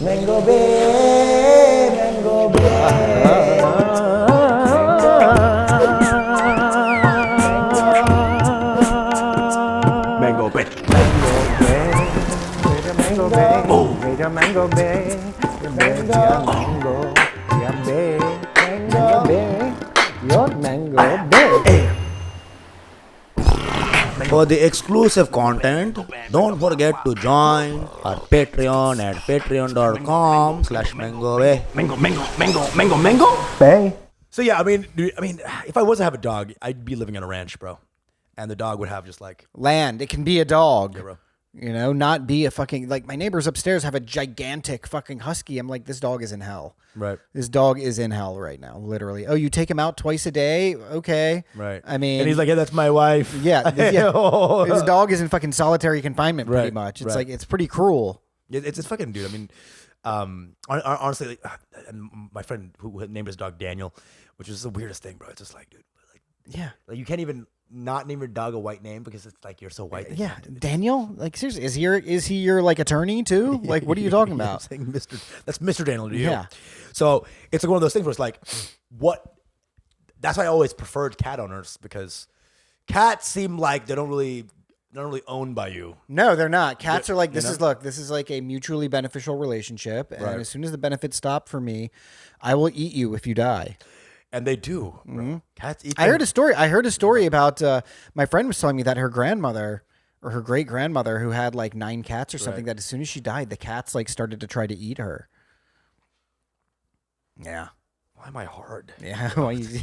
Mango Bay, Mango Bay. Mango Bay. Mango Bay, Mango Bay, Mango Bay, Mango Bay, your Mango Bay. For the exclusive content, don't forget to join our Patreon at patreon.com/MangoBay. Mango. Bay. So yeah, I mean, if I was to have a dog, I'd be living on a ranch, bro. And the dog would have just like Land. It can be a dog. Yeah, bro. You know, not be a fucking, like, my neighbors upstairs have a gigantic fucking husky. I'm like, this dog is in hell. Right. This dog is in hell right now, literally. Oh, you take him out twice a day? Okay. Right. I mean. And he's like, yeah, that's my wife. Yeah. His dog is in fucking solitary confinement pretty Right, much. It's right. like, it's pretty cruel. It's fucking dude. I mean, honestly, like, and my friend who named his dog Daniel, which is the weirdest thing, bro. It's just like, dude, Yeah. like you can't even not name your dog a white name because it's like you're so white. that you Yeah. can't do it. Daniel? Like, seriously, is he your, like, attorney too? Like, what are you talking Yeah, I'm about? saying that's Mr. Daniel to you. Yeah. So it's like one of those things where it's like, what? That's why I always preferred cat owners because cats seem like they're not really owned by you. No, they're not. Cats are like, you this know? this is like a mutually beneficial relationship. And Right. as soon as the benefits stop for me, I will eat you if you die. And they do. Bro. Cats eat. I heard a story about my friend was telling me that her grandmother or her great grandmother who had like 9 cats or something, that as soon as she died, the cats like started to try to eat her. Yeah. Why am I hard? Yeah. What's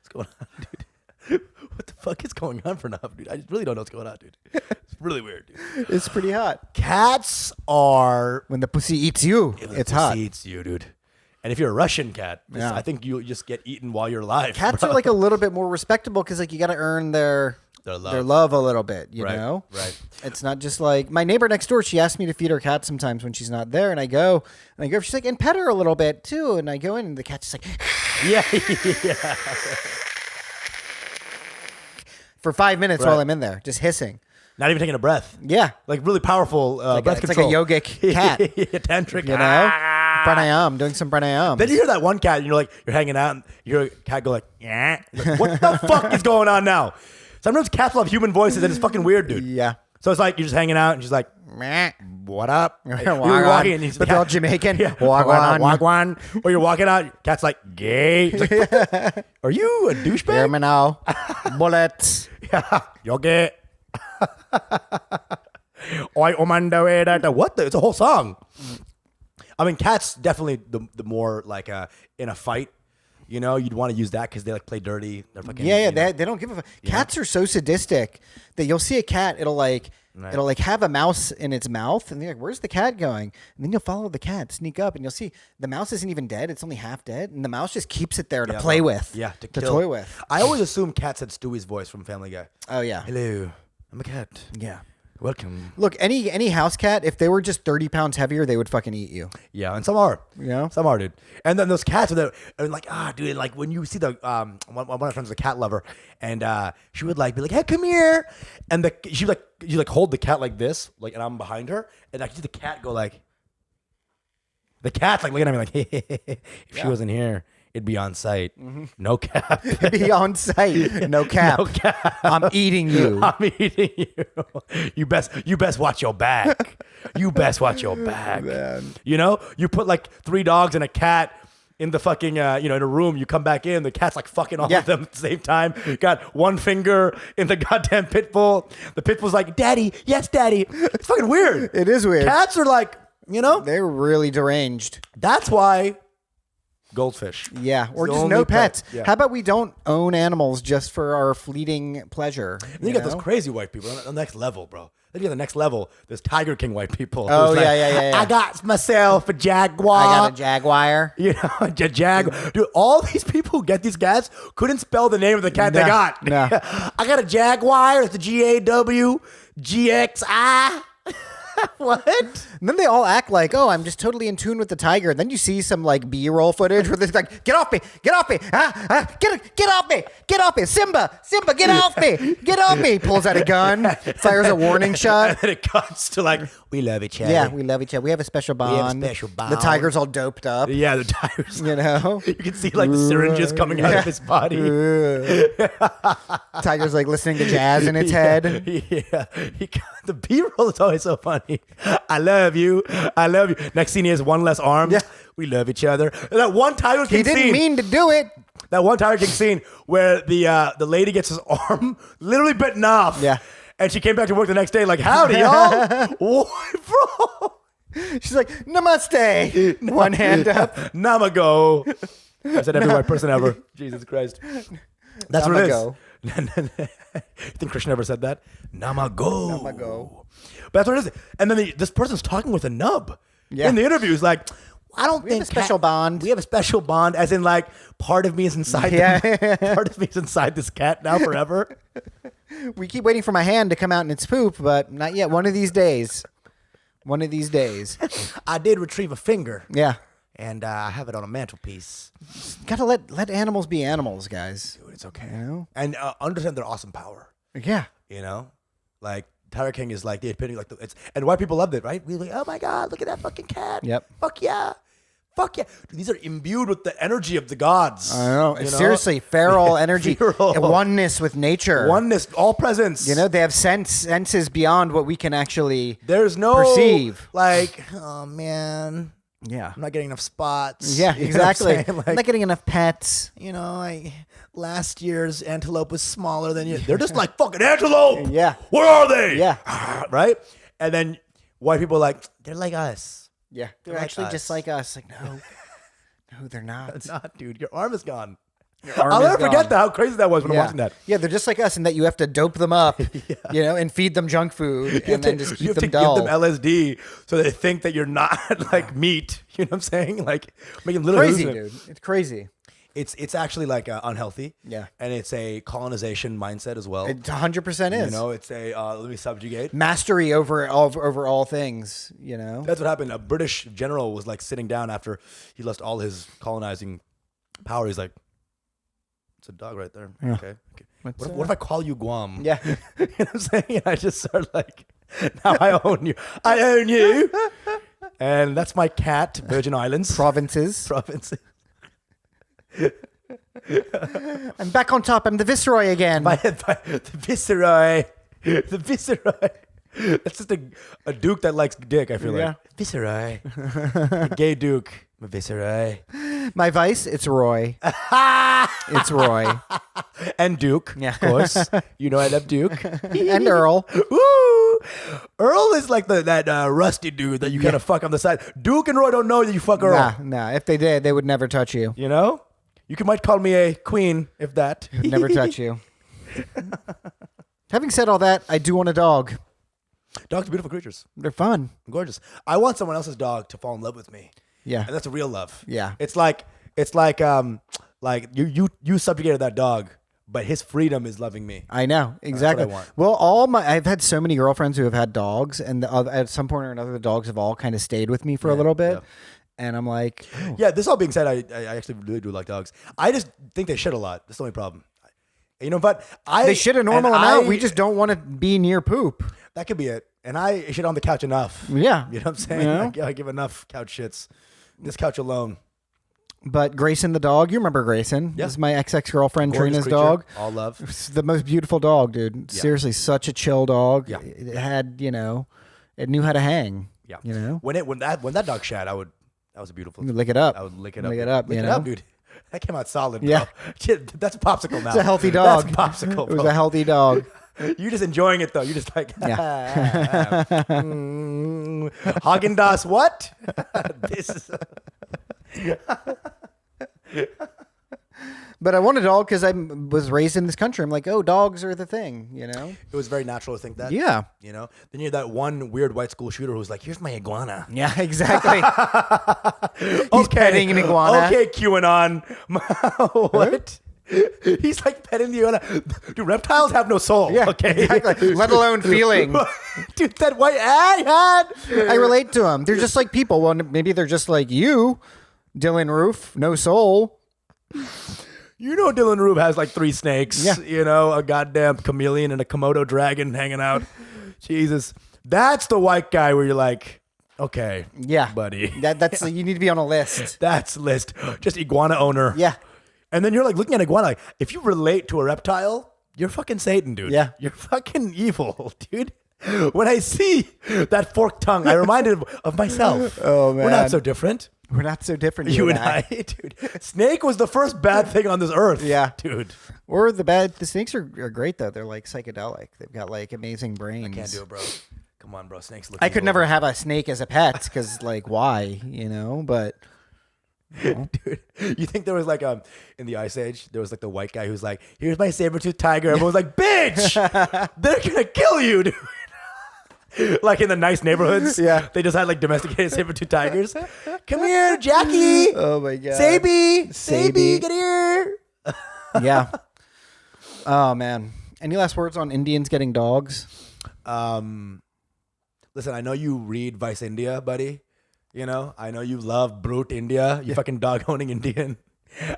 going on, dude? What the fuck is going on, Pranav, dude? I just really don't know what's going on, dude. It's really weird, dude. It's pretty hot. Cats are. When the pussy eats you, If it's the hot. pussy eats you, dude. And if you're a Russian cat, Yeah. I think you just get eaten while you're alive. Cats bro. are like a little bit more respectable because like you got to earn their love a little bit, you Right, know? right. It's not just like my neighbor next door. She asks me to feed her cat sometimes when she's not there, and I go. She's like, and pet her a little bit too. And I go in, and the cat's just like, Yeah. for 5 minutes Right. while I'm in there, just hissing. Not even taking a breath. Yeah, Like really powerful breath it's control. like a yogic cat. Tantric. You know, pranayam, doing some pranayam. Then you hear that one cat, and you're hanging out, and you hear a cat go like, yeah. Like, what the fuck is going on now? Sometimes cats will have human voices, and it's fucking weird, dude. Yeah. So it's like you're just hanging out, and she's like, Meh. what up? You're Wagwan. walking, and he's But they're all Jamaican. Yeah. Wagwan. Wagwan. Or you're walking out, cat's like, gay. He's like, are you a Hear douchebag? me now. Bullets. Yeah. You're gay. Oi, omando, what the? It's a whole song. I mean, cats definitely the more like in a fight. You know, you'd want to use that because they like play dirty. They're fucking Yeah, you know. they don't give a fuck. Cats are so sadistic that you'll see a cat, it'll like have a mouse in its mouth, and they're like, "Where's the cat going?" And then you'll follow the cat, sneak up, and you'll see the mouse isn't even dead; it's only half dead, and the mouse just keeps it there to play with, to toy with. I always assume cats had Stewie's voice from Family Guy. Oh yeah, Hello, I'm a cat. yeah. Welcome. Look, any house cat, if they were just 30 pounds heavier, they would fucking eat you. Yeah, and some are. Yeah. Some are, dude. And then those cats are like, dude, like when you see the one of my friends was a cat lover, and she would like be like, hey, come here, and she like hold the cat like this, like, and I'm behind her, and I can see the cat go like, the cat's like looking at me like, if she wasn't here, it'd be on site. Mm-hmm. No cap. Be on site, no cap. No cap. I'm eating you. I'm eating you. You best watch your back. You best watch your back. Man. You know, you put like 3 dogs and a cat in the fucking in a room. You come back in, the cat's like fucking all of them at the same time. Got one finger in the goddamn pit bull. The pit bull's like, "Daddy, yes, daddy." It's fucking weird. It is weird. Cats are like, They're really deranged. that's why goldfish. Yeah, or It's the just only no pet. pets. Yeah. How about we don't own animals just for our fleeting pleasure? Then you got those crazy white people on the next level, bro. Then you got the next level. There's Tiger King white people. Oh, who's like, yeah. I got myself a Jaguar. I got a Jaguar. You know, a Jaguar. Dude, all these people who get these cats couldn't spell the name of the cat they got. No. I got a Jaguar. It's the GAW GXI. What? And then they all act like, oh, I'm just totally in tune with the tiger. Then you see some like B-roll footage where they're like, get off me, get off me, get off me, get off me, Simba, get off me, get off me. Pulls out a gun, fires a warning shot. And then it cuts to like, we love each other. Yeah, we love each other. We have a special bond. The tiger's all doped up. Yeah, the tiger's. You know? You can see like the syringes coming out of his body. Tiger's like listening to jazz in its head. Yeah. The B-roll is always so funny. I love you. I love you. Next scene, he has one less arm. Yeah. We love each other. And that one Tiger King scene. He didn't mean to do it. That one Tiger King scene where the lady gets his arm literally bitten off. Yeah. And she came back to work the next day like, howdy, y'all. What, bro? She's like, namaste. One hand up. Namago. I said every white person ever. Jesus Christ. That's what it is. You think Krishna ever said that? Namago. But that's what it is. And then this person's talking with a nub in the interview. He's like, I don't think we have a special bond. We have a special bond, as in like part of me is inside. Part of me is inside this cat now forever. We keep waiting for my hand to come out in its poop, but not yet. One of these days. I did retrieve a finger. Yeah. And I have it on a mantelpiece. Gotta let animals be animals, guys. Dude, it's okay. You know? And understand their awesome power. Yeah. You know? Like, Tiger King is like the epitome, like and white people loved it, right? We were like, oh my God, look at that fucking cat. Yep. Fuck yeah. Dude, these are imbued with the energy of the gods. I know. Seriously, feral energy. Oneness with nature. Oneness, all presence. You know, they have senses beyond what we can actually There's no perceive. Like, oh man. Yeah. I'm not getting enough spots. Yeah, exactly. Like, I'm not getting enough pets. You know, last year's antelope was smaller than you. They're just like fucking antelope. Yeah. Where are they? Yeah. Right? And then white people are like, they're like us. Yeah. They're like actually us. just like us. Like, no, they're not. It's not, dude. Your arm is gone. Arm I'll is never forget gone. how crazy that was when I'm watching that. Yeah, they're just like us in that you have to dope them up, you know, and feed them junk food and then just keep them dull. You have to give them LSD so they think that you're not like meat. You know what I'm saying? Like making little crazy, dude. It's crazy. It's actually like unhealthy. Yeah. And it's a colonization mindset as well. It 100% is. You know, it's a let me subjugate. Mastery over all things, you know. That's what happened. A British general was like sitting down after he lost all his colonizing power. He's like, it's a dog right there. Yeah. Okay. What if I call you Guam? Yeah. You know what I'm saying? And I just start like, now I own you. I own you. And that's my cat, Virgin Islands. Provinces. I'm back on top. I'm the Viceroy again. The Viceroy. The Viceroy. That's just a duke that likes dick, I feel like. Viceroy. A gay duke. My Viceroy. My vice, it's Roy. It's Roy. And Duke, of course. You know I love Duke. And Earl. Woo! Earl is like that rusty dude that you kind of fuck on the side. Duke and Roy don't know that you fuck Earl. Nah. If they did, they would never touch you. You know? You might call me a queen, if that. They would never touch you. Having said all that, I do want a dog. Dogs are beautiful creatures. They're fun. Gorgeous. I want someone else's dog to fall in love with me. Yeah. And that's a real love. Yeah. It's like you subjugated that dog, but his freedom is loving me. I know. Exactly. That's what I want. Well, I've had so many girlfriends who have had dogs, and at some point or another, the dogs have all kind of stayed with me for a little bit. Yeah. And I'm like, oh. Yeah, this all being said, I actually really do like dogs. I just think they shit a lot. That's the only problem. You know, but they shit a normal amount. We just don't want to be near poop. That could be it. And I shit on the couch enough. Yeah. You know what I'm saying? You know? I give enough couch shits. This couch alone. But Grayson the dog, you remember Grayson? Yeah. This is my ex-girlfriend Trina's creature. dog. All love. It's the most beautiful dog, dude. Yeah. Seriously, such a chill dog. Yeah. It had, it knew how to hang. Yeah. You know? When that dog shat, that was a beautiful. Lick it up. I would lick it up. Lick it up, Lick it up, dude. That came out solid, bro. Yeah. That's a popsicle now. It's a healthy dog. That's a popsicle, bro. It was a healthy dog. You're just enjoying it, though. You're just like, yeah. Haagen-Dazs, what? This is... But I want a dog because I was raised in this country. I'm like, oh, dogs are the thing, you know? It was very natural to think that. Yeah. You know? Then you had that one weird white school shooter who was like, here's my iguana. Yeah, exactly. He's petting an iguana. Okay, QAnon. What? He's like petting the iguana. Dude, reptiles have no soul. Yeah, Okay. exactly. Let alone feeling. Dude, that white I relate to them. They're just like people. Well, maybe they're just like you, Dylan Roof. No soul. You know Dylan Rube has like 3 snakes. Yeah. You know, a goddamn chameleon and a Komodo dragon hanging out. Jesus. That's the white guy where you're like, okay. Yeah. Buddy. That's you need to be on a list. That's list. Just iguana owner. Yeah. And then you're like looking at iguana, like, if you relate to a reptile, you're fucking Satan, dude. Yeah. You're fucking evil, dude. When I see that forked tongue, I reminded of myself. Oh, man. We're not so different. We're not so different. You and I, dude. Snake was the first bad thing on this earth. Yeah. Dude. Or the snakes are great though. They're like psychedelic. They've got like amazing brains. I can't do it, bro. Come on, bro. Snakes look I could evil. never have a snake as a pet because like why, But Dude, you think there was like in the Ice Age, there was like the white guy who's like, here's my saber-toothed tiger. Everyone's like, bitch, they're gonna kill you, dude. Like in the nice neighborhoods, Yeah. they just had like domesticated saber-toothed tigers. Come here, Jackie. oh my god, Saby, get here. yeah. Oh man, any last words on Indians getting dogs? Listen, I know you read Vice India, buddy. You know, I know you love brute India. You fucking dog owning Indian.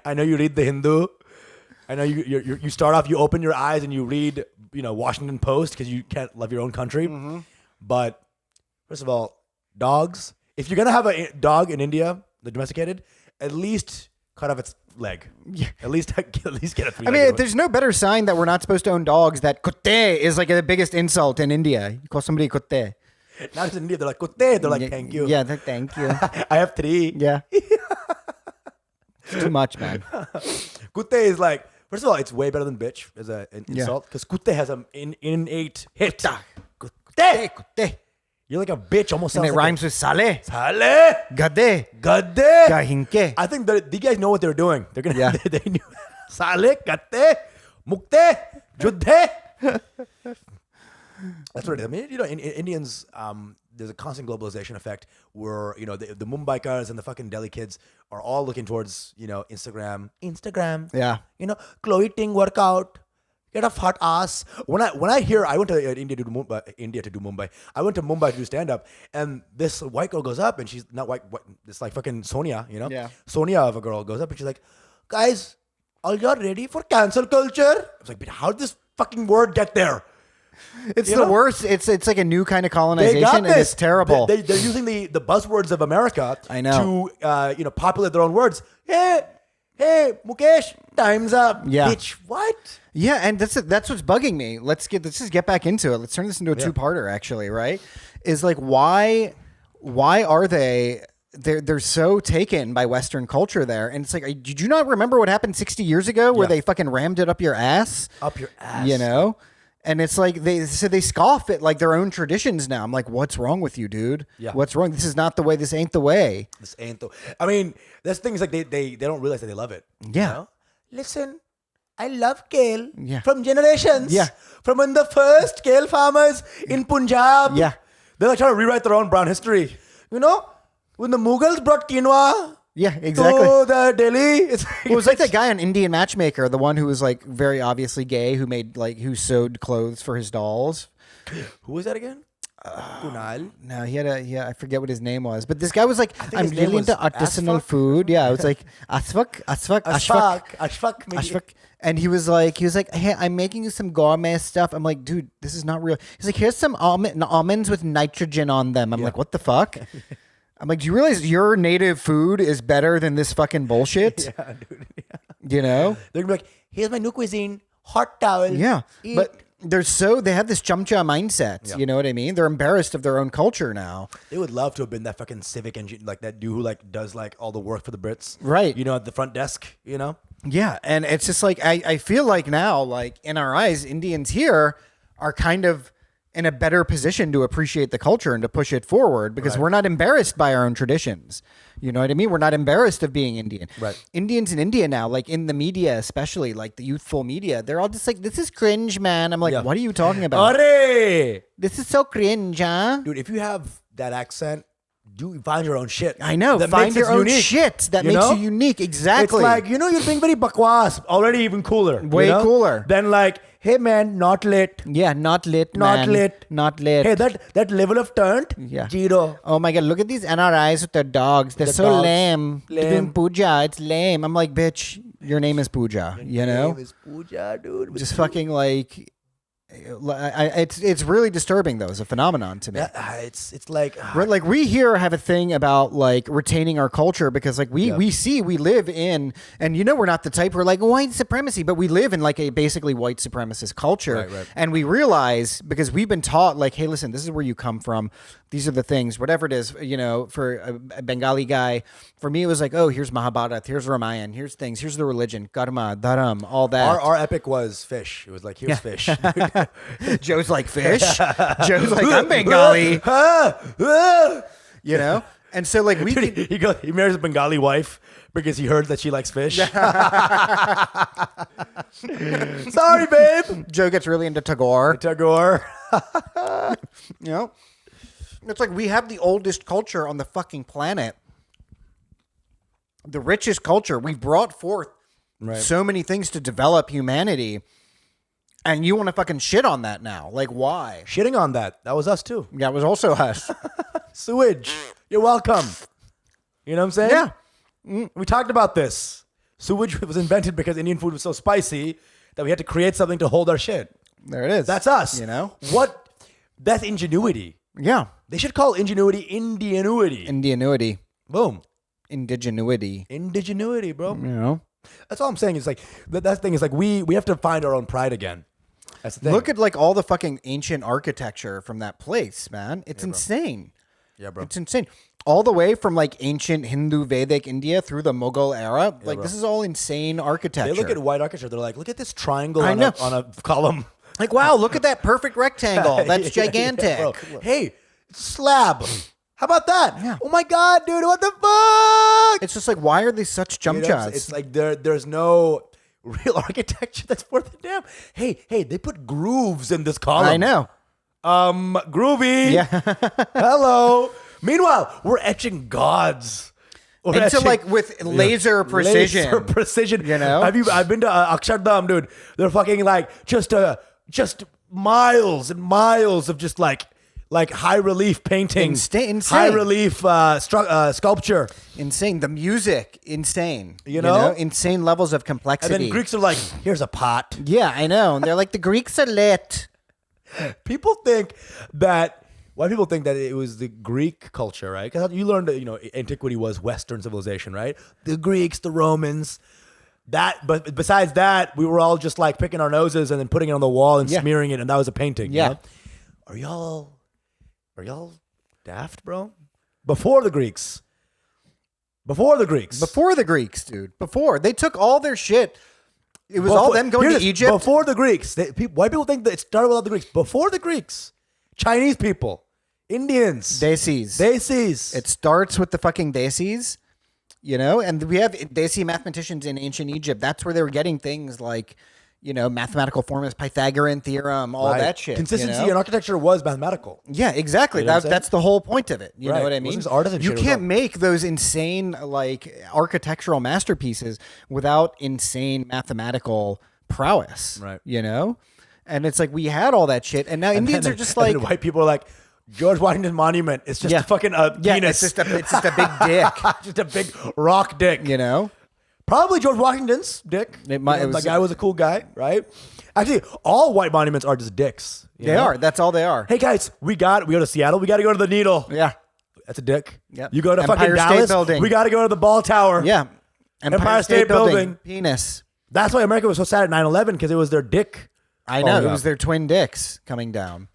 I know you read the Hindu. I know you start off, you open your eyes and you read, Washington Post because you can't love your own country. Mm-hmm. But first of all, dogs. If you're gonna have a dog in India, the domesticated, at least cut off its leg. Yeah. At least get a 3. I mean, there's no better sign that we're not supposed to own dogs. That kutte is like the biggest insult in India. You call somebody kutte. Not just in India, they're like kutte. They're like, thank you. Yeah, thank you. I have 3. Yeah. It's too much, man. Kutte is like, first of all, it's way better than bitch as an insult because kutte has an innate hit. Kutte. You're like a bitch. Almost And sounds it like rhymes with sale, Sale. gade, Gadde. gahinke. I think that these guys know what they're doing. They're gonna. Yeah. they knew. Sale, gatte, mukte, juddhe. That's what it is. I mean, Indians. There's a constant globalization effect where the Mumbaikars and the fucking Delhi kids are all looking towards Instagram. Yeah. Chloe Ting workout. Get a fat ass. When I hear, I went to India to do Mumbai. I went to Mumbai to do stand up, and this white girl goes up, and she's not white. It's like fucking Sonia, Yeah. Sonia of a girl goes up, and she's like, "Guys, are you ready for cancel culture?" I was like, "But how did this fucking word get there?" It's the worst. It's like a new kind of colonization, and it's terrible. They're using the buzzwords of America. I know. To populate their own words. Hey, Mukesh, time's up. Yeah. Bitch, what? Yeah, and that's what's bugging me. Let's just get back into it. Let's turn this into a two-parter. Actually, right? Is like why are they're so taken by Western culture there? And it's like, did you not remember what happened 60 years ago where they fucking rammed it up your ass? Up your ass. And it's like they scoff at like their own traditions now. I'm like, what's wrong with you, dude? Yeah. What's wrong? This is not the way. This ain't the way. This ain't the. I mean, there's things like they don't realize that they love it. Yeah. Listen, I love kale. Yeah. From generations. Yeah. From when the first kale farmers in Punjab. Yeah. They're like trying to rewrite their own brown history. When the Mughals brought quinoa. Yeah, exactly. To the Delhi. It was like that guy on Indian Matchmaker, the one who was like very obviously gay, who sewed clothes for his dolls. Who was that again? Kunal. No, he had I forget what his name was, but this guy was like, I'm his name really into was artisanal Ashfaq? food. Yeah, it was like Ashfaq. And he was like, hey, I'm making you some gourmet stuff. I'm like, dude, this is not real. He's like, here's some almonds with nitrogen on them. I'm like, what the fuck? I'm like, do you realize your native food is better than this fucking bullshit? Yeah, dude. Yeah. They're gonna be like, here's my new cuisine, hot towel. Yeah, eat. but they have this chumcha mindset. Yeah. You know what I mean? They're embarrassed of their own culture now. They would love to have been that fucking civic engineer, like that dude who like does like all the work for the Brits, Right. At the front desk. Yeah, and it's just like I feel like now, like in our eyes, Indians here are kind of in a better position to appreciate the culture and to push it forward because we're not embarrassed by our own traditions. You know what I mean? We're not embarrassed of being Indian. Right. Indians in India now, like in the media, especially like the youthful media, they're all just like, this is cringe, man. I'm like, what are you talking about? Arre! This is so cringe, huh? Dude, if you have that accent, find your own shit. I know. That Find makes your it own unique, shit. That makes you unique. Exactly. It's like, you're being very bakwas. Already even cooler. Way cooler. Then like, hey man, not lit. Yeah, not lit, Not man. lit. Not lit. Hey, that level of turnt, Yeah. zero. Oh my God, look at these NRIs with their dogs. They're The so dogs. lame. They're doing Lame. puja. It's lame. I'm like, bitch, your name is Puja. You know? Name is Pooja, dude. Just fucking like... it's really disturbing though as a phenomenon to me. It's like Like we here have a thing about like retaining our culture because like we live in, and we're not the type we're like white supremacy, but we live in like a basically white supremacist culture. Right. And we realize because we've been taught like, hey, listen, this is where you come from. These are the things, whatever it is, for a Bengali guy. For me, it was like, oh, here's Mahabharata, here's Ramayan, here's things, here's the religion, Karma, Dharam, all that. our epic was fish. It was like, here's fish. Joe's like fish. Joe's like, I'm Bengali. And so like we Dude, he marries a Bengali wife because he heard that she likes fish. Sorry, babe. Joe gets really into Tagore. Tagore. It's like we have the oldest culture on the fucking planet. The richest culture. We've brought forth so many things to develop humanity. And you want to fucking shit on that now. Like, why? Shitting on that. That was us too. That was also us. Sewage. You're welcome. You know what I'm saying? Yeah. We talked about this. Sewage was invented because Indian food was so spicy that we had to create something to hold our shit. There it is. That's us. What? That's ingenuity. Yeah. They should call ingenuity Indianuity. Indianuity. Boom. Indigenuity. Indigenuity, bro. That's all I'm saying. Is like that thing is like we have to find our own pride again. That's the thing. Look at like all the fucking ancient architecture from that place, man. It's insane. Yeah, bro. It's insane. All the way from like ancient Hindu Vedic India through the Mughal era. Like this is all insane architecture. They look at white architecture. They're like, look at this triangle I on know. a column. Like, wow, look at that perfect rectangle. That's gigantic. Yeah, bro. Hey, slab. How about that? Yeah. Oh my God, dude. What the fuck? It's just like, why are they such jump shots? It's like there's no real architecture that's worth a damn. Hey, they put grooves in this column. I know. Groovy. Yeah. Hello. Meanwhile, we're etching gods. We're Into etching- like with laser precision. Laser precision. You know? I've been to Akshardham, dude. They're fucking like just miles and miles of just like high relief painting, Insane. high relief sculpture. Insane. The music, insane. You know? Insane levels of And complexity. then Greeks are like, here's a pot. Yeah, I know. And they're like, the Greeks are lit. White people think that it was the Greek culture, right? Because you learned that, antiquity was Western civilization, right? The Greeks, the Romans, but besides that, we were all just like picking our noses and then putting it on the wall and smearing it, and that was a painting. Yeah. You know? Are y'all daft, bro? Before the Greeks, dude. Before. They took all their shit. It was all them going to Egypt. Before the Greeks. White people think that it started without the Greeks. Before the Greeks, Chinese people, Indians. Desis. It starts with the fucking Desis, and we have Desi mathematicians in ancient Egypt. That's where they were getting things like, mathematical formulas, Pythagorean theorem, all that shit. Consistency in architecture was mathematical. Yeah, exactly. You know what I'm That's the whole point of it. You know Right. what I It mean? wasn't artisan You shit, it was can't all- make those insane like architectural masterpieces without insane mathematical prowess. Right. And it's like we had all that shit, and now Indians are just like white people are like, George Washington Monument. It's just a fucking penis. It's just a big dick. Just a big rock dick. Probably George Washington's dick. The guy was a cool guy, right? Actually, all white monuments are just dicks. They are. That's all they are. Hey guys, we go to Seattle. We got to go to the Needle. Yeah. That's a dick. Yep. You go to Empire fucking State Dallas. Building. We got to go to the Ball Tower. Yeah. Empire State Building. Penis. That's why America was so sad at 9/11 because it was their dick. I know. falling It off. was their twin dicks coming down.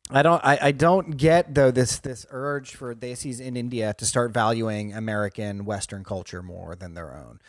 I don't get though this urge for Desis in India to start valuing American Western culture more than their own,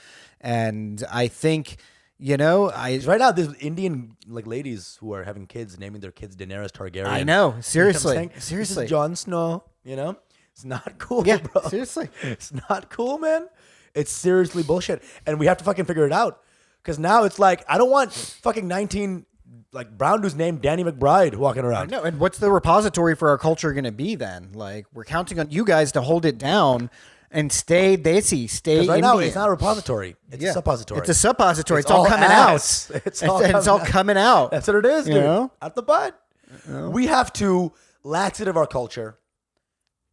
and I think Right now, there's Indian ladies who are having kids, naming their kids Daenerys Targaryen. I know, You know what I'm seriously, saying? seriously, This is Jon Snow. It's not cool, yeah, bro. seriously. It's not cool, man. It's seriously bullshit, and we have to fucking figure it out. Because now it's like I don't want fucking 19 like brown dudes named Danny McBride walking around. No, and what's the repository for our culture going to be then? Like, we're counting on you guys to hold it down and stay desi, stay Right Indian. now, it's not a repository. It's a suppository. It's a suppository. It's all all coming ass. out. It's all It's all coming out. That's what it is, dude. You know? Out the butt. We have to laxative our culture,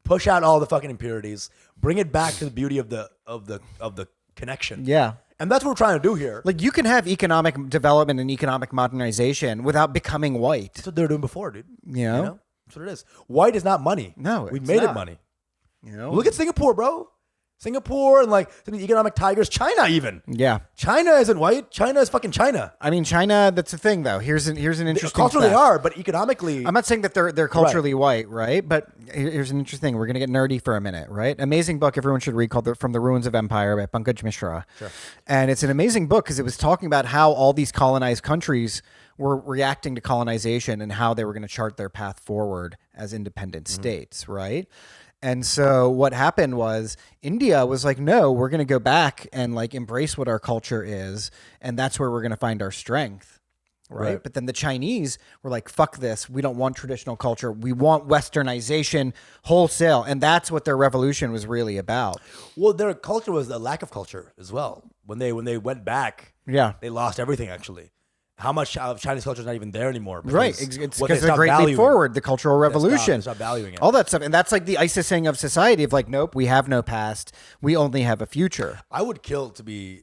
push out all the fucking impurities, bring it back to the beauty of the connection. Yeah. And that's what we're trying to do here. Like, you can have economic development and economic modernization without becoming white. That's what they were doing before, dude. You know? That's what it is. White is not money. No, we it's made it not. money. You know? Look at Singapore, bro. Singapore and like some of the economic tigers. China even. Yeah. China isn't white. China is fucking China. I mean, China, that's the thing, though. Here's an interesting Culturally they fact. are, but economically. I'm not saying that they're culturally white, right? But here's an interesting thing. We're going to get nerdy for a minute, right? Amazing book everyone should read called From the Ruins of Empire by Pankaj Mishra. Sure. And it's an amazing book because it was talking about how all these colonized countries were reacting to colonization and how they were going to chart their path forward as independent states, right? And so what happened was India was like, no, we're going to go back and like embrace what our culture is. And that's where we're going to find our strength. Right. But then the Chinese were like, fuck this. We don't want traditional culture. We want westernization wholesale. And that's what their revolution was really about. Well, their culture was a lack of culture as well. When they went back, they lost everything actually. How much of Chinese culture is not even there anymore? Right. It's because of the Great Leap Forward, the Cultural Revolution. They stopped valuing it. All that stuff. And that's like the ISISing of society of like, nope, we have no past. We only have a future. I would kill to be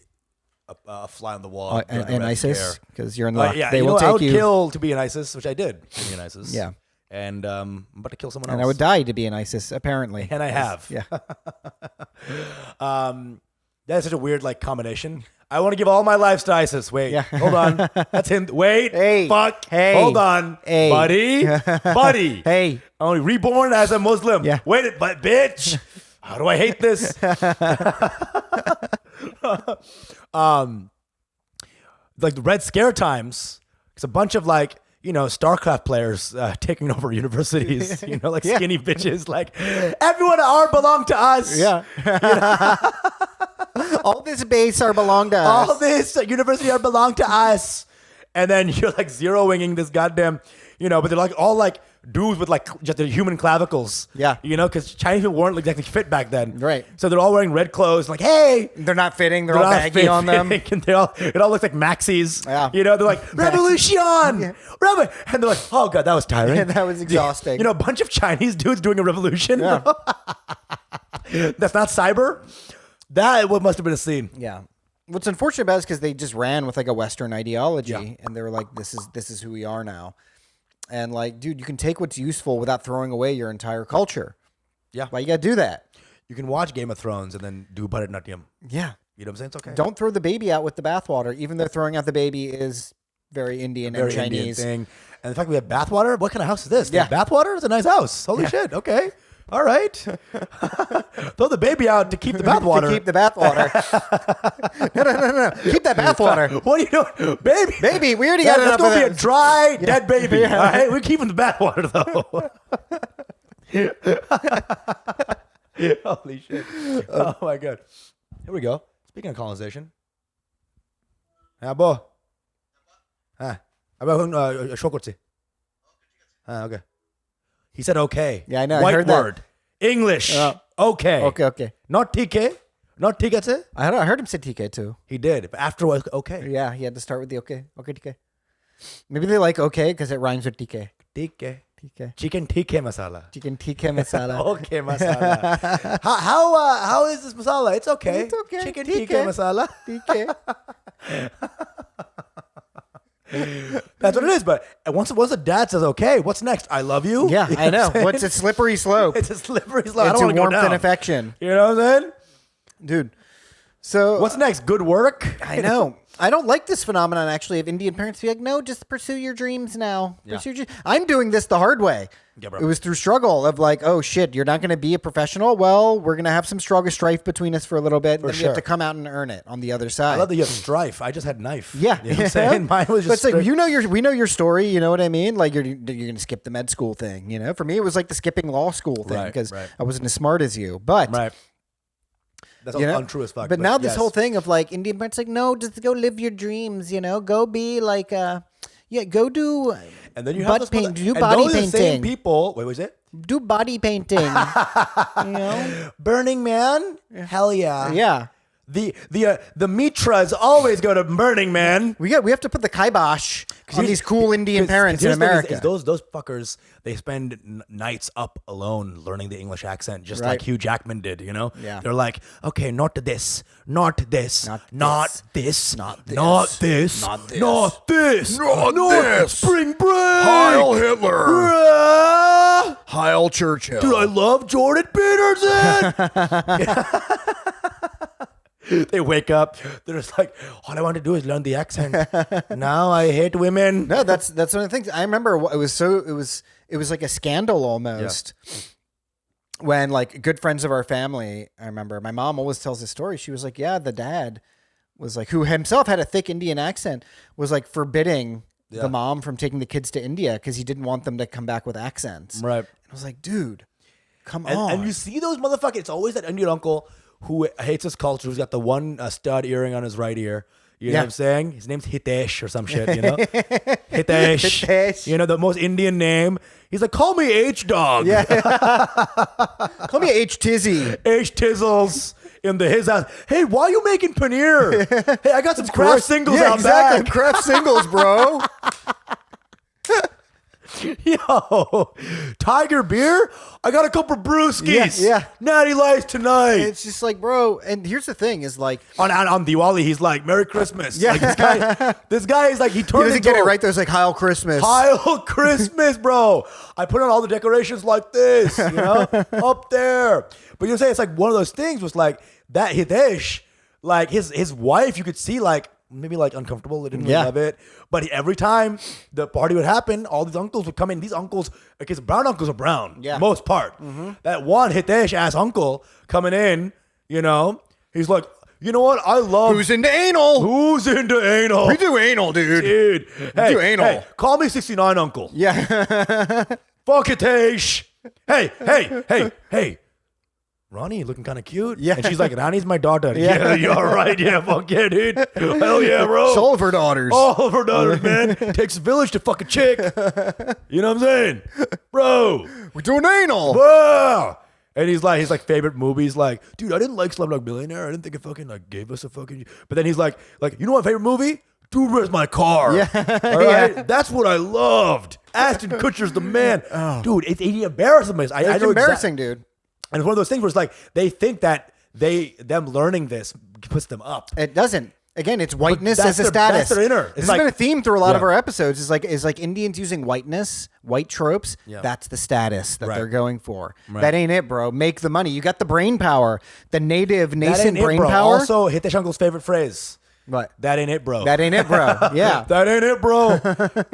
a fly on the wall. And ISIS? Because you're in luck. Yeah, they will take I would you. kill to be an ISIS, which I did to be an ISIS. Yeah. And I'm about to kill someone else. And I would die to be an ISIS, apparently. And I have. Yeah. That's such a weird like combination. I want to give all my lives to ISIS. Wait, hold on. That's him. Wait, Hey. fuck. Hey. Hold on, Hey. buddy. Hey. Only reborn as a Muslim. Yeah. Wait, but bitch, how do I hate this? Like the Red Scare times. It's a bunch of like, StarCraft players taking over universities, like skinny bitches, like everyone belong to us. Yeah. All this base belong to us. All this university belong to us. And then you're like zero-winging this goddamn, but they're like all like dudes with like just the human clavicles. Yeah. Because Chinese people weren't exactly fit back then. Right. So they're all wearing red clothes. Like, hey. They're not fitting. They're all baggy on them. And it all looks like maxis. Yeah. They're like, revolution. And they're like, oh God, that was tiring. Yeah, that was exhausting. A bunch of Chinese dudes doing a revolution. Yeah. That's not cyber. That must have been a scene. Yeah. What's unfortunate about it is because they just ran with like a Western ideology and they were like, this is who we are now. And like, dude, you can take what's useful without throwing away your entire culture. Yeah. Why you got to do that? You can watch Game of Thrones and then do Bharatanatyam. Yeah. You know what I'm saying? It's okay. Don't throw the baby out with the bathwater, even though throwing out the baby is very Indian and Chinese. Indian thing. And the fact we have bathwater, what kind of house is this? Yeah. Bathwater? It's a nice house. Holy shit. Okay. All right. Throw the baby out to keep the bathwater. To keep the bathwater. No. Keep that bathwater. What are you doing? Baby. Baby, we already got enough That's of going to be that. a dry, dead baby. Yeah. All right? We're keeping the bathwater, though. Holy shit. Oh, my God. Here we go. Speaking of colonization. Abo. Abo, shokortsi. Okay. He said okay. Yeah, I know. White I heard word. English. Okay. Okay. Not TK. Not TK. I heard him say TK too. He did. But after was okay. Yeah, he had to start with the okay. Okay, TK. Maybe they like okay because it rhymes with TK. TK. TK. Chicken TK masala. Chicken TK masala. Okay, masala. How is this masala? It's okay. It's okay. Chicken TK. TK masala. TK. That's what it is. But once the dad says okay, what's next? I love you. Yeah, You I know. what I'm What's saying? a slippery slope? It's a slippery slope. I It's don't a want to go warmth down. and affection. You know what I'm saying? Dude. So What's next? Good work. I know. I don't like this phenomenon actually of Indian parents be like, no, just pursue your dreams now. Pursue your I'm doing this the hard way. Yeah, bro. It was through struggle of like, oh shit, you're not going to be a professional. Well, we're going to have some strife between us for a little bit. And then you have sure. to come out and earn it on the other side. I love that you have strife. I just had knife. Yeah, You know what I'm saying? Mine was But just it's like straight- we know your story. You know what I mean? Like you're gonna skip the med school thing. You know, for me it was like the skipping law school thing Right, because right. I wasn't as smart as you. But Right. That's you know, untrue as fuck. But now this yes. whole thing of like Indian parents like, no, just go live your dreams. You know, go be like Yeah, go do And then you have butt those paint. Do and body those are the same painting. people. Wait, was it? Do body painting. You know? Burning Man? Hell yeah. Yeah. The Mitras always go to Burning Man. We have to put the kibosh on these cool Indian parents in here's the thing America. is those fuckers, they spend nights up alone learning the English accent, just Right. like Hugh Jackman did, you know? Yeah. They're like, okay, not this, not this, not this, Not this. not this, Not this. not this, Not not this. Spring Break. Heil Hitler. Ah! Heil Churchill. Dude, I love Jordan Peterson. They wake up, they're just like, all I want to do is learn the accent. Now I hate women. No, that's one of the things. I remember it was like a scandal almost. When like good friends of our family, I remember my mom always tells this story. She was like, yeah, the dad was like, who himself had a thick Indian accent, was like forbidding the mom from taking the kids to India because he didn't want them to come back with accents. Right. And I was like, dude, come on. And you see those motherfuckers, it's always that Indian uncle who hates his culture, who's got the one stud earring on his right ear. You know what I'm saying? His name's Hitesh or some shit, you know? Hitesh. Hitesh. You know, the most Indian name. He's like, call me H-Dog. Yeah. Call me H Tizzy. H-Tizzles in his house. Hey, why are you making paneer? Hey, I got some craft singles out exactly. back. Craft singles, bro. Yo, Tiger beer? I got a couple brewskis. Yeah. Natty Lights tonight. It's just like, bro. And here's the thing: is like on Diwali, he's like, Merry Christmas. Yeah. Like, this guy is like, he he turned doesn't into get it right. There's like Heil Christmas. Heil Christmas, bro. I put on all the decorations like this, you know, up there. But you know what I'm saying? It's like one of those things was like that Hitesh, like his wife, you could see like maybe like uncomfortable. They didn't really love it. But every time the party would happen, all these uncles would come in. These uncles, because brown uncles are brown, for the most part. That one Hitesh ass uncle coming in, you know, he's like, you know what? I love. Who's into anal? Who's into anal? We do anal, dude. Dude. Hey, do anal. hey, call me 69 uncle. Yeah. Fuck Hitesh. Hey. Ronnie, you looking kind of cute. Yeah. And she's like, Ronnie's my daughter. Yeah, you're right. Yeah, fuck yeah, dude. Hell yeah, bro. Soul of her daughters. All of her daughters, man. Takes a village to fuck a chick. You know what I'm saying? Bro. We're doing anal. Wow. And he's like favorite movies, like, dude, I didn't like Slumdog Millionaire. I didn't think it fucking like gave us a fucking. But then he's like, you know what favorite movie? Dude, where's my car? Yeah. All right. That's what I loved. Ashton Kutcher's the man. Dude, it's embarrassing. I It's know embarrassing, dude. And it's one of those things where it's like they think that them learning this puts them up. It doesn't. Again, it's whiteness that's as a their- status. that's their inner. It's This like- has been a theme through a lot of Yeah. our episodes. Is like Indians using whiteness, white tropes. Yeah. That's the status that Right. they're going for. Right. That ain't it, bro. Make the money. You got the brain power, the native That nascent ain't it, brain bro. power. Also, Hitesh Uncle's favorite phrase. What? That ain't it, bro. That ain't it, bro. Yeah. That ain't it, bro.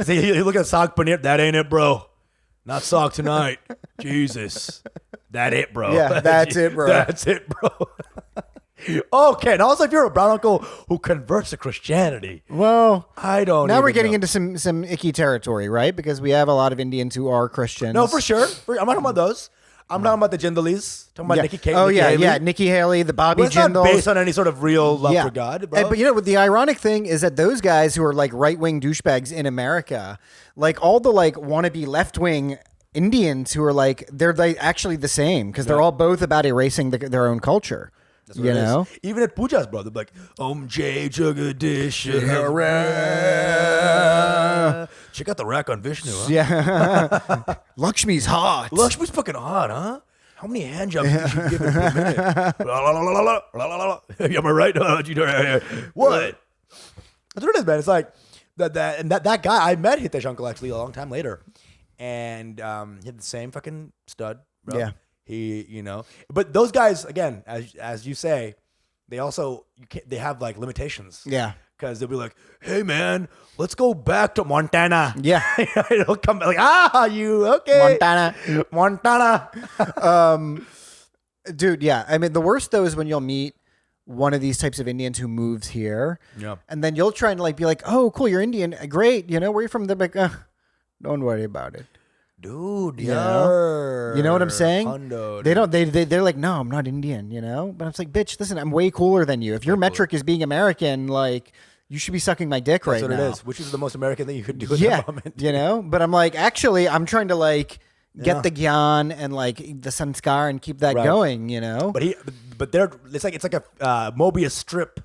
See, you look at Saag Paneer. That ain't it, bro. Not Saag tonight. Jesus. That it, bro. Yeah, that's it, bro. That's it, bro. Okay, now also if you're a brown uncle who converts to Christianity, Well, I don't. now we're even getting know. into some icky territory, right? Because we have a lot of Indians who are Christians. No, for sure. I'm not talking about those. I'm talking about the Jindalis. Talking about Nikki Haley. Nikki Haley, the Bobby But it's not Jindals. based on any sort of real love for God, bro. But you know, the ironic thing is that those guys who are like right wing douchebags in America, like all the like wannabe left wing Indians who are like they're like actually the same because they're all both about erasing their own culture. That's what You it is. know, Even at Puja's, bro, they're like, Jay Jagadish. Check out the rack on Vishnu, huh? yeah. Lakshmi's hot. Lakshmi's fucking hot, huh? How many hand jobs did she give in a minute? La, la, la, la, la, la, la, la. Am I right? What? That's what it is, man. It's like that guy. I met Hitesh Uncle actually a long time later, and he had the same fucking stud, bro. Yeah. He, you know, but those guys again, as you say, they also they have like limitations. Yeah. Because they'll be like, hey, man, let's go back to Montana. Yeah. It'll come like, you, okay. Montana. Dude, yeah. I mean, the worst though is when you'll meet one of these types of Indians who moves here. Yeah. And then you'll try and like be like, oh, cool, you're Indian. Great. You know, where you from? They're like, don't worry about it. Dude, You know what I'm saying? Hundo, They don't. They're like, no, I'm not Indian. You know. But I was like, bitch, listen, I'm way cooler than you. If your metric is being American, like, You should be sucking my dick That's right what now. it is, which is the most American thing you could do at Yeah, that moment. you know. But I'm like, actually, I'm trying to like get the gyan and like the sanskar and keep that Right. going. You know. But it's like a Mobius strip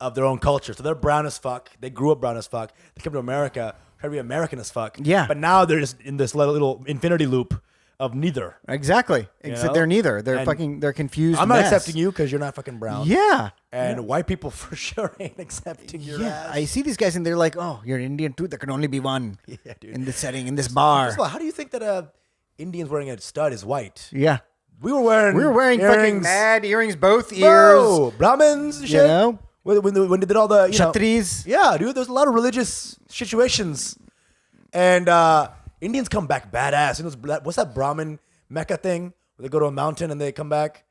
of their own culture. So they're brown as fuck. They grew up brown as fuck. They come to America, try to be American as fuck. Yeah. But now they're just in this little infinity loop of neither. Exactly. know? They're neither. They're And they're confused. I'm not mess. accepting you because you're not fucking brown. Yeah. And white people for sure ain't accepting your Yeah, ass. I see these guys and they're like, "Oh, you're Indian too. There can only be one Yeah, dude. in this setting, in this bar." First of all, how do you think that Indians wearing a stud is white? Yeah, We were wearing fucking earrings. mad earrings, both ears. Bro, Brahmins and You shit. know? When they did all the Kshatris. Yeah, dude, there's a lot of religious situations. And Indians come back badass. You know, what's that Brahmin Mecca thing? Where they go to a mountain and they come back?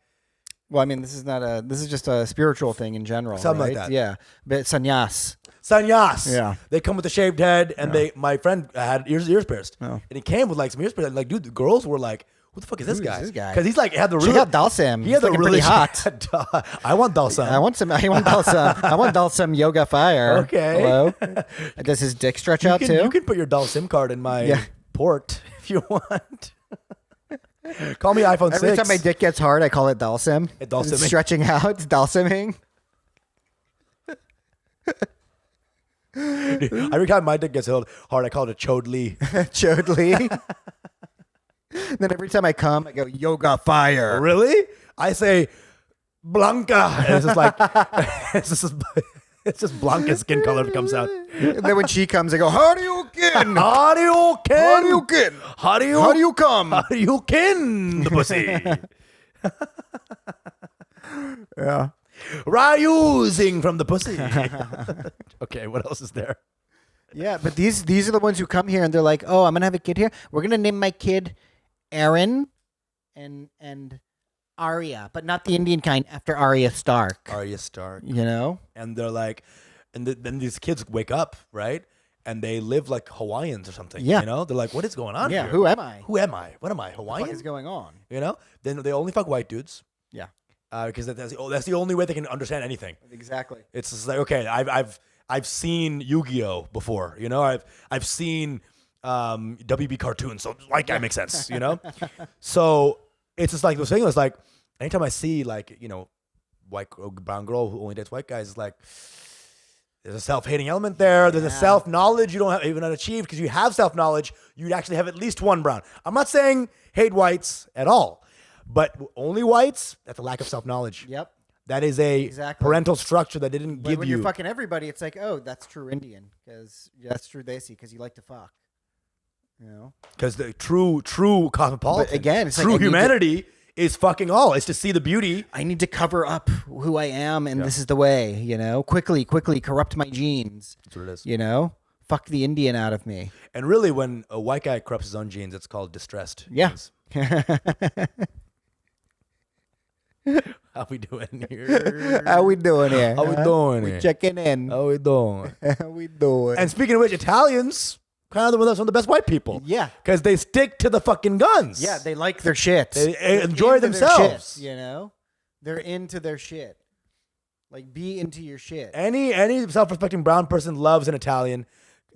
Well, I mean, this is just a spiritual thing in general. Something like right? that. Yeah, but sannyas. Sannyas. Yeah. They come with a shaved head and my friend had ears pierced. Oh. And he came with like some ears pierced. And like, dude, the girls were like, who the fuck is this Who is guy? this guy? Because he's like, had the Check really, out Dalsam. He had He's the looking really pretty hot. I want Dalsam. I want Dalsam. I want Dalsam yoga fire. Okay. Hello. Does his dick stretch out too? You can put your Dalsim card in my port if you want. Call me iPhone 6. Every time my dick gets hard, I call it Dalsam. Dalsaming. It's stretching out. It's Dalsaming. Every time my dick gets hard, I call it a chodli. Chodli. Then every time I come, I go yoga fire. Really? I say Blanca. And it's just like it's just Blanca skin color that comes out. And then when she comes, I go, how do you kin? How do you kin? How do you kin? How do you How do you come? How do you kin the pussy? Yeah. Ryusing from the pussy. Okay, what else is there? Yeah, but these are the ones who come here and they're like, oh, I'm gonna have a kid here. We're gonna name my kid Aaron and Arya, but not the Indian kind, after Arya Stark. Arya Stark. You know? And they're like, then these kids wake up, right? And they live like Hawaiians or something. Yeah. You know? They're like, what is going on Yeah, here? who am I? Who am I? What am I? What Hawaiian? is going on? You know? Then they only fuck white dudes. Yeah. Because that's the only way they can understand anything. Exactly. It's just like, okay, I've seen Yu-Gi-Oh before, you know. I've seen WB cartoons, so white guy makes sense, you know. So it's just like the thing is like, anytime I see like brown girl who only dates white guys, it's like there's a self-hating element there. There's a self-knowledge you don't have even achieved because you have self-knowledge. You'd actually have at least one brown. I'm not saying hate whites at all, but only whites. That's a lack of self-knowledge. Yep. That is a Exactly. parental structure that they didn't But give when you. you're fucking everybody, it's like, oh, that's true Indian, because that's true Desi, because you like to fuck. You know? Because the true cosmopolitan, But again, it's like, true I need to- humanity is fucking all. It's to see the beauty. I need to cover up who I am, and this is the way, you know? Quickly corrupt my genes. That's what it is. You know? Fuck the Indian out of me. And really, when a white guy corrupts his own genes, it's called distressed. Yeah. genes. How we doing here? How we doing here? How we doing We here? checking in. How we doing? How we doing? And speaking of which, Italians kind of some of the best white people. Yeah. Because they stick to the fucking guns. yeah, they like their shit. They They're enjoy into their themselves. shit, you know? They're into their shit. Like, be into your shit. Any self-respecting brown person loves an Italian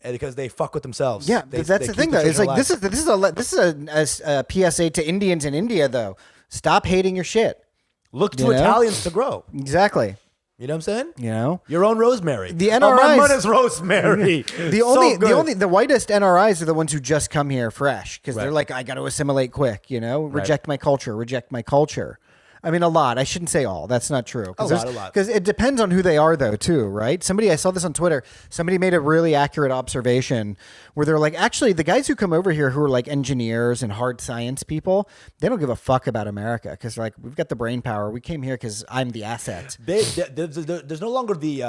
because they fuck with themselves. Yeah, They- that's they the keep thing, the though. It's tradition like alive. this is a PSA to Indians in India, though. Stop hating your shit. Look to you know? Italians to grow. Exactly. You know what I'm saying? You know, Your own rosemary. The Oh, my NRIs mother's rosemary. the whitest NRIs are the ones who just come here fresh because they're Right. like, I got to assimilate quick. You know, reject my culture. I mean, a lot. I shouldn't say all. That's not true. A lot. Because it depends on who they are, though, too, right? I saw this on Twitter. Somebody made a really accurate observation where they're like, actually, the guys who come over here who are like engineers and hard science people, they don't give a fuck about America because like we've got the brain power. We came here because I'm the asset. There's no longer the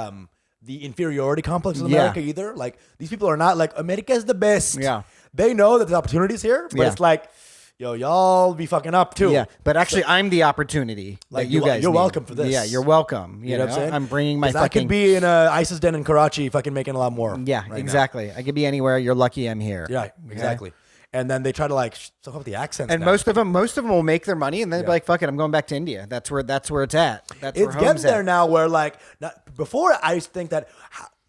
inferiority complex in Yeah. America either. Like these people are not like America is the best. Yeah. They know that there's opportunities here, but Yeah. it's like, yo, y'all be fucking up too. Yeah, but actually, I'm the opportunity. Like, That you guys, you're need. welcome for this. Yeah, you're welcome. You, You know what I'm saying? I'm bringing my 'Cause I fucking. could be in a ISIS den in Karachi, fucking making a lot more. Yeah, right now. exactly. I could be anywhere. You're lucky I'm here. Yeah, exactly. And then they try to like suck up the accents. And now. most of them will make their money, and then they'll be like, "Fuck it, I'm going back to India. That's where it's at. That's It's where getting home's there at." now where like before I used to think that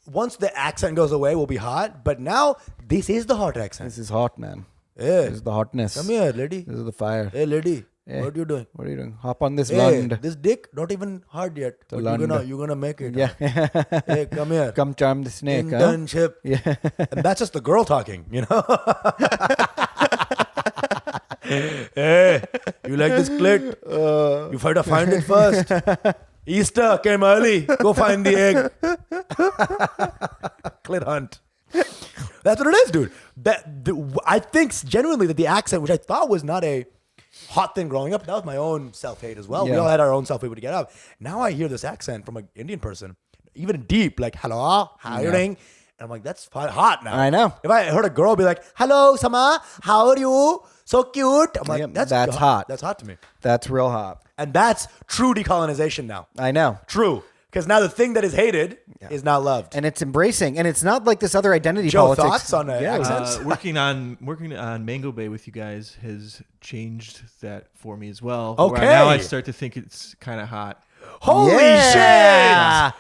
once the accent goes away, we'll be hot. But now this is the hot accent. This is hot, man. Hey, This is the hotness. come here, lady. This is the fire. Hey, lady. Hey. What are you doing? What are you doing? Hop on this Hey, lund. this dick not even hard yet. But lund. you're gonna make it. Yeah. Hey, come here. Come charm the snake, huh? Internship. Yeah. And that's just the girl talking, you know? Hey, you like this clit? You gotta find it first. Easter came early. Go find the egg. Clit hunt. That's what it is, dude. I think genuinely that the accent, which I thought was not a hot thing growing up, that was my own self-hate as well. We Yeah. all had our own self-hate to get out. Now I hear this accent from an Indian person, even deep, like, hello, how are you doing? And I'm like, that's hot now. I know. If I heard a girl be like, hello, Usama, how are you? So cute. I'm like, Yep, that's hot. That's hot to me. That's real hot. And that's true decolonization now. I know. True. Because now the thing that is hated is not loved. And it's embracing. And it's not like this other identity Joe, politics. thoughts on accents? Working on Mango Bay with you guys has changed that for me as well. Okay. Where now I start to think it's kind of hot. Holy Yeah. shit!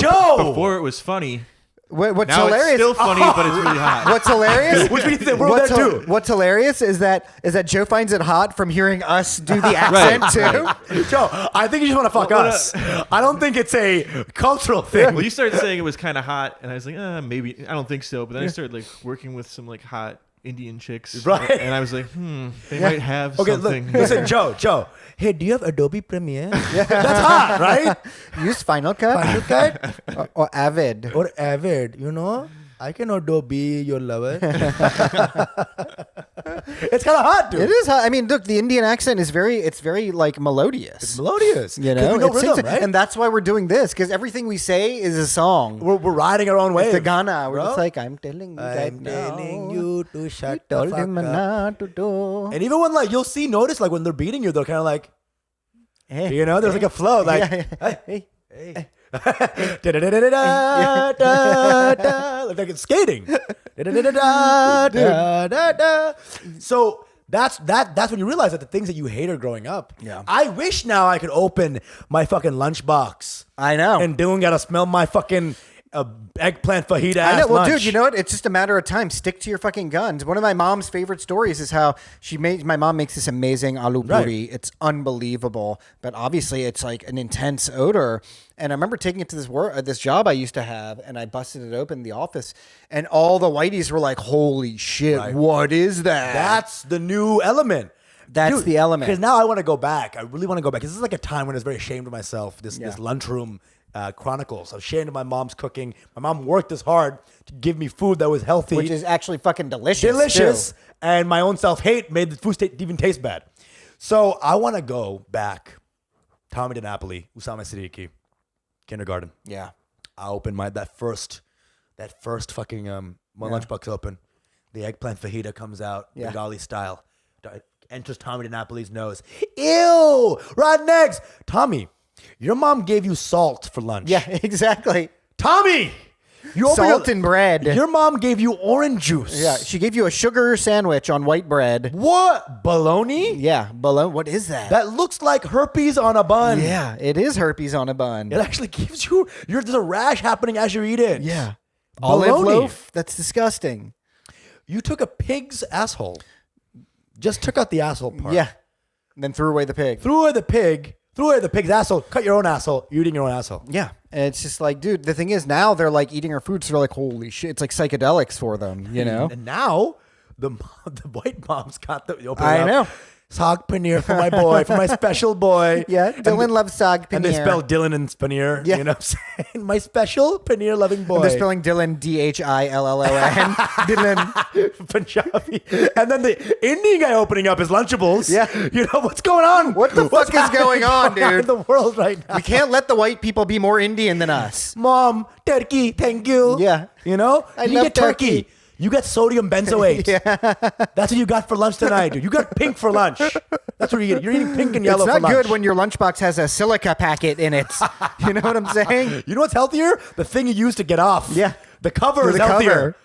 Joe! Before it was funny. What's Now hilarious? it's still funny, but it's really hot. What's hilarious? Which means that we're there too. What's hilarious is that Joe finds it hot from hearing us do the accent too. Joe, I think you just want to fuck us. I don't think it's a cultural thing. Well, you started saying it was kind of hot, and I was like, maybe. I don't think so. But then I started like working with some like hot Indian chicks, Right. And I was like, they might have Okay, something. listen, Joe. Hey, do you have Adobe Premiere? That's hot, right? Use Final Cut Final Cut or Avid. or Avid, you know? I can Adobe your lover. It's kind of hot, dude. It is hot. I mean, look, the Indian accent is very like melodious. It's melodious. You 'Cause know, we know It sings rhythm, it. right? And that's why we're doing this, because everything we say is a song. We're riding our own wave. It's a Ghana. We're bro. just like, I'm telling you right I'm now. telling you to shut the Told fuck him up. not to do. And even when like you'll notice like when they're beating you, they're kind of like, Hey. you know, there's like a flow, like, Yeah. hey, hey. Da-da-da-da-da-da-da-da. Like it's skating. Da-da-da-da-da-da-da. So that's when you realize that the things that you hated growing up. Yeah. I wish now I could open my fucking lunchbox I know. and Dylan got to smell my fucking eggplant fajita I ass know. Well, lunch. dude, you know what? It's just a matter of time. Stick to your fucking guns. One of my mom's favorite stories is how my mom makes this amazing aloo puri. It's unbelievable, but obviously it's like an intense odor. And I remember taking it to this job I used to have, and I busted it open in the office, and all the whiteys were like, "Holy shit, what is that?" That's the new element. That's the element. Because now I want to go back. I really want to go back. This is like a time when I was very ashamed of myself. This lunchroom chronicles. I was ashamed of my mom's cooking. My mom worked this hard to give me food that was healthy. Which is actually fucking delicious. delicious. too. And my own self-hate made the food even taste bad. So I want to go back. Tommy DiNapoli, Usama Siddiquee, kindergarten. Yeah. I opened that first fucking my lunchbox open. The eggplant fajita comes out, Bengali style. Enters Tommy DiNapoli's nose. Ew, rotten eggs. Tommy, your mom gave you salt for lunch. Yeah, exactly. Tommy, you opened Salt and bread. Your mom gave you orange juice. Yeah, she gave you a sugar sandwich on white bread. What? Bologna? Yeah, bologna. What is that? That looks like herpes on a bun. Yeah, it is herpes on a bun. It actually gives you. There's a rash happening as you eat it. Yeah. Bologna. Olive loaf? That's disgusting. You took a pig's asshole. Just took out the asshole part. Yeah. And then threw away the pig. Threw away the pig's asshole, cut your own asshole, you're eating your own asshole. Yeah. And it's just like, dude, the thing is now they're like eating our food, so they're like, holy shit. It's like psychedelics for them, you know? And now the white mom's got the open. I know. Sag paneer for my boy, for my special boy. Yeah. Dylan loves sag paneer. And they spell Dylan and paneer. Yeah. You know what I'm saying? My special paneer loving boy. And they're spelling Dylan Dillon. Dylan. Punjabi. And then the Indian guy opening up his Lunchables. Yeah. You know, what's going on? What the fuck is going on, dude? In the world right now. We can't let the white people be more Indian than us. Mom, turkey, thank you. Yeah. You know? I You love get turkey. turkey. You got sodium benzoate. That's what you got for lunch tonight, dude. You got pink for lunch. That's what you get. You're eating pink and yellow It's for not lunch. good when your lunchbox has a silica packet in it. You know what I'm saying? You know what's healthier? The thing you use to get off. Yeah. The cover is The healthier.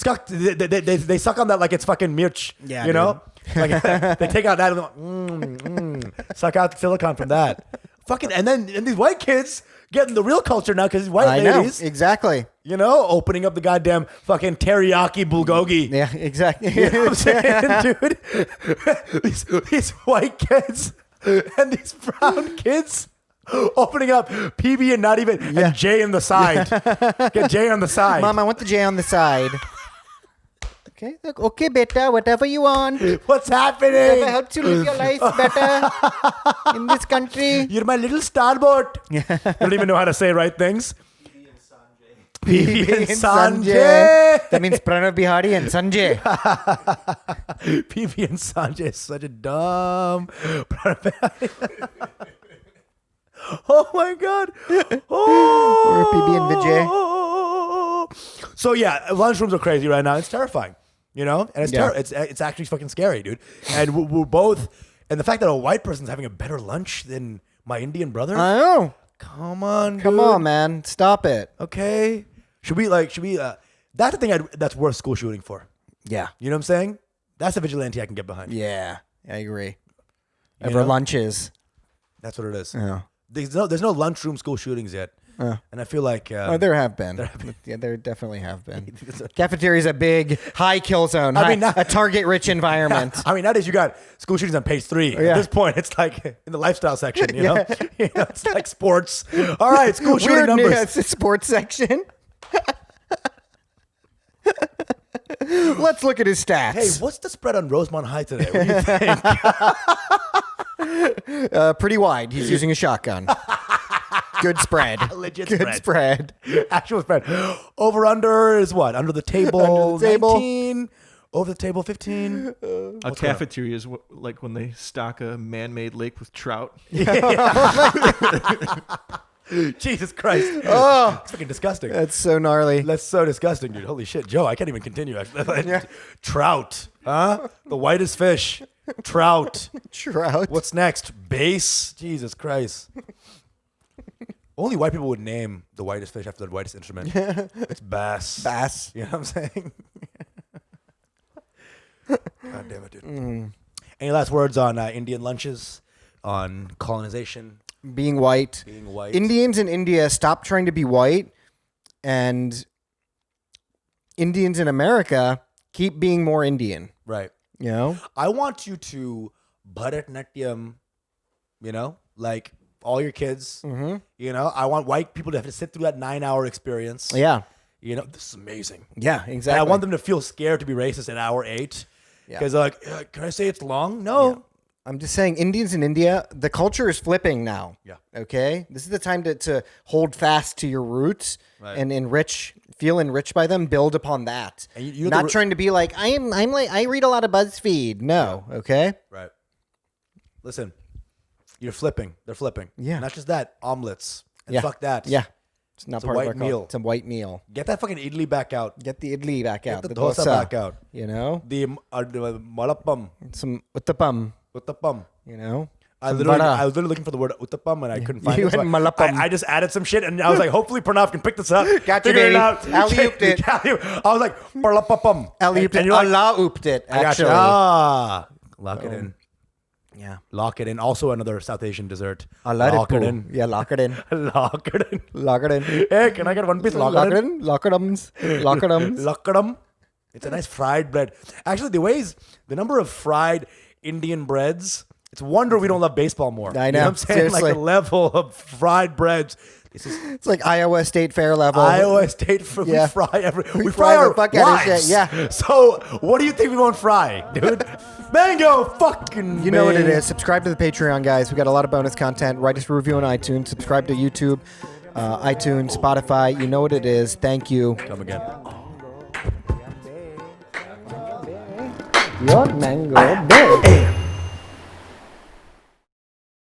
cover. They suck on that like it's fucking mirch. Yeah, You know? Like they take out that and suck out the silicone from that. Fucking, and these white kids getting the real culture now because these white I know ladies, exactly. you know, opening up the goddamn fucking teriyaki bulgogi. Yeah, exactly. You know what I'm saying, dude? these white kids and these brown kids opening up PB and not even and J on the side. Get J on the side. Mom, I want the J on the side. Okay, look, okay, beta, whatever you want. What's happening? Whatever helps you live your life better in this country. You're my little starboard. You don't even know how to say right things. PB and Sanjay. That means Pranav, Behari, and Sanjay. PB and Sanjay is such a dumb. Oh my god. Oh. Or PB and Vijay. So yeah, lunchrooms are crazy right now. It's terrifying, you know, and it's actually fucking scary, dude. And we're both, and the fact that a white person's having a better lunch than my Indian brother. I know. Come on, Come dude. on, man. Stop it. Okay. Should we? That's the thing that's worth school shooting for. Yeah. You know what I'm saying? That's a vigilante I can get behind. Yeah. I agree. You Over know? lunches. That's what it is. Yeah. There's no lunchroom school shootings yet. And I feel like Oh, there have been. Yeah, there definitely have been. Cafeteria is a big, high kill zone. A target-rich environment. I mean, nowadays you got school shootings on page 3. Yeah. At this point, it's like in the lifestyle section, you know? You know, it's like sports. All right, school shooting Weird, numbers. yeah, it's the sports section. Let's look at his stats. Hey, what's the spread on Rosemont High today? What do you think? Pretty wide. He's using a shotgun. Good spread. Legit Good spread. Actual spread. Over under is what? Under the table, Under the table. 19. Over the table, 15. A cafeteria is like when they stock a man-made lake with trout. Jesus Christ. Oh, It's fucking disgusting. that's so gnarly. That's so disgusting, dude. Holy shit. Joe, I can't even continue. Actually. Trout. Huh? The whitest fish. Trout. Trout. What's next? Bass. Jesus Christ. Only white people would name the whitest fish after the whitest instrument. It's bass. Bass. You know what I'm saying? God damn it, dude. Any last words on Indian lunches? On colonization? Being white. Being white? Indians in India stop trying to be white, and Indians in America keep being more Indian. Right. You know? I want you to Bharatanatyam, you know, like all your kids. Mm-hmm. You know, I want white people to have to sit through that 9-hour experience. Yeah. You know, this is amazing. Yeah, And exactly. I want them to feel scared to be racist at hour 8. Yeah. Because they're like, can I say it's long? No. Yeah. I'm just saying, Indians in India, the culture is flipping now. Yeah. Okay? This is the time to hold fast to your roots Right. and feel enriched by them, build upon that. And you Not trying to be like, I'm like, I read a lot of BuzzFeed. No. Okay? Right. Listen, you're flipping. They're flipping. Yeah. Not just that, omelets. And Yeah. fuck that. Yeah. It's not It's a part of white our culture. meal. It's a white meal. Get that fucking idli back out. Get the idli back out. the dosa back out. You know? The malappam. Some uttapam. Uttapam. You know? I Some was vada. literally looking for the word uttapam and I couldn't find You it. So went malappam. I just added some shit and I was like, hopefully Pranav can pick this up. Got you, figure baby. it out. Alley-ooped it. I was like, parlapapam. Alley-ooped And it. you're like, Allah-ooped it, I got you. actually. Ah. Lock it in. Yeah. Lock it in. Also another South Asian dessert. Allah Lock it in. Yeah, lock it in. Lock it in. Lock it in. Hey, can I get one piece? Lock it in. Lockadums. Lockadums. Lakadam. It's a nice fried bread. Actually, the number of fried Indian breads, it's a wonder we don't love baseball more. I You know, what I'm saying? seriously. Like the level of fried breads. This is It's like Iowa State Fair level. Iowa State. Yeah. We fry We we fry fry the our fuck out of wives. shit, yeah. So what do you think we won't fry, dude? Mango fucking. You know what it is. Subscribe to the Patreon, guys. We got a lot of bonus content. Write us a review on iTunes. Subscribe to YouTube, iTunes, Spotify. You know what it is. Thank you. Come again. Your mango babe.